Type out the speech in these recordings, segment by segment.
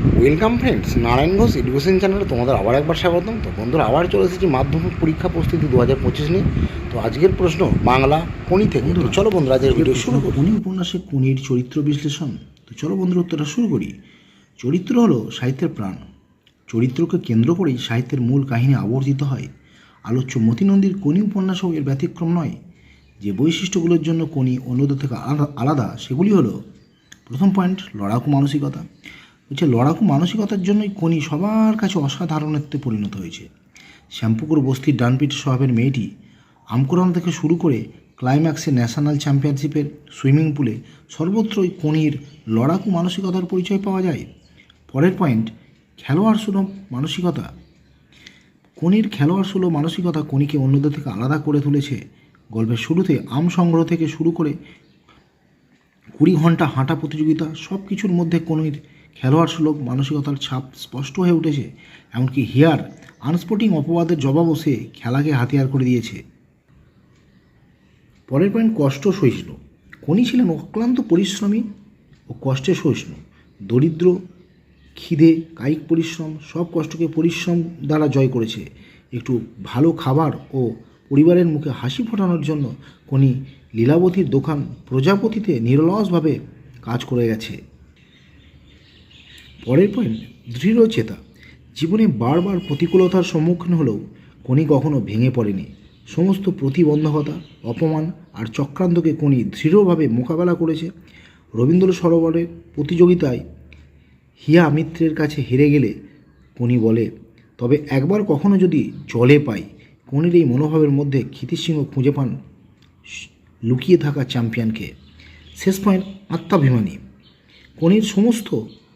Welcome friends, Narayan Ghosh education চ্যানেলে তোমাদের আবার একবার স্বাগতম। তো বন্ধুরা, আবার চলে এসেছি মাধ্যমিক পরীক্ষা প্রস্তুতি 2025 নিয়ে। তো আজকের প্রশ্ন বাংলা কোনি থেকে। তো চলো বন্ধুরা, আজকের ভিডিও শুরু করি। কোনি উপন্যাসে কোনির চরিত্র বিশ্লেষণ। তো চলো বন্ধুরা, উত্তরটা শুরু করি। চরিত্র হলো সাহিত্যের প্রাণ। চরিত্রকে কেন্দ্র করেই সাহিত্যের মূল কাহিনী আবর্তিত হয়। আলোচ্য মতিনন্দীর কোনি উপন্যাসও এর ব্যতিক্রম নয়। যে বৈশিষ্ট্যগুলোর জন্য কোনি অন্যদের থেকে আলাদা সেগুলি হলো, প্রথম পয়েন্ট, লড়াকু মানসিকতা। লড়াকু মানসিকতার জন্যই কোনি সবার কাছে অসাধারণত্বে পরিণত হয়েছে। শ্যামপুকুর বস্তির ডানপিট স্বভাবের মেয়েটি আমকুরানো থেকে শুরু করে ক্লাইম্যাক্সে ন্যাশনাল চ্যাম্পিয়নশিপের সুইমিং পুলে সর্বত্রই কোনির লড়াকু মানসিকতার পরিচয় পাওয়া যায়। পরের পয়েন্ট, খেলোয়াড় সুলভ মানসিকতা। কোনির খেলোয়াড় সুলভ মানসিকতা কোনিকে অন্যদের থেকে আলাদা করে তুলেছে। গল্পের শুরুতে আম সংগ্রহ থেকে শুরু করে 20 ঘন্টা হাঁটা প্রতিযোগিতা, সব কিছুর মধ্যে কোনির খেলোয়াড় সুলভ মানসিকতার ছাপ স্পষ্ট হয়ে উঠেছে। এমনকি হিয়ার আনস্পোর্টিং অপবাদের জবাবও সে খেলাকে হাতিয়ার করে দিয়েছে। পরের পয়েন্ট, কষ্ট সহিষ্ণু। কোনি ছিলেন অক্লান্ত পরিশ্রমী ও কষ্টে সহিষ্ণু। দরিদ্র, খিদে, কায়িক পরিশ্রম, সব কষ্টকে পরিশ্রম দ্বারা জয় করেছে। একটু ভালো খাবার ও পরিবারের মুখে হাসি ফোটানোর জন্য কোনি লীলাবতীর দোকান প্রজাপতিতে নিরলসভাবে কাজ করে গেছে। পরের পয়েন্ট, দৃঢ় চেতা। জীবনে বারবার প্রতিকূলতার সম্মুখীন হলেও কোনি কখনো ভেঙে পড়েনি। সমস্ত প্রতিবন্ধকতা, অপমান আর চক্রান্তকে কোনি দৃঢ়ভাবে মোকাবেলা করেছে। রবীন্দ্র সরোবরের প্রতিযোগিতায় হিয়া মিত্রের কাছে হেরে গেলে কোনি বলে, তবে একবার কখনো যদি জলে পাই। কোনির এই মনোভাবের মধ্যে ক্ষিতিশ সিংহ খুঁজে পান লুকিয়ে থাকা চ্যাম্পিয়নকে। শেষ পয়েন্ট, আত্মাভিমানী। কোনির সমস্ত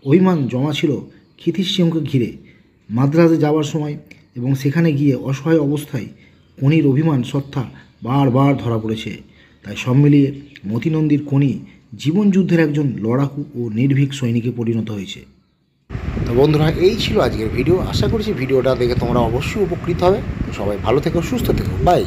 অভিমান জমা ছিল ক্ষিতিশ সিংহকে ঘিরে। মাদ্রাজে যাওয়ার সময় এবং সেখানে গিয়ে অসহায় অবস্থায় কোনির অভিমান সত্তা বারবার ধরা পড়েছে। তাই সব মিলিয়ে মতিনন্দীর কোনি জীবনযুদ্ধের একজন লড়াকু ও নির্ভীক সৈনিকে পরিণত হয়েছে। তো বন্ধুরা, এই ছিল আজকের ভিডিও। আশা করছি ভিডিওটা দেখে তোমরা অবশ্যই উপকৃত হবে। সবাই ভালো থেকো, সুস্থ থেকো, বাই।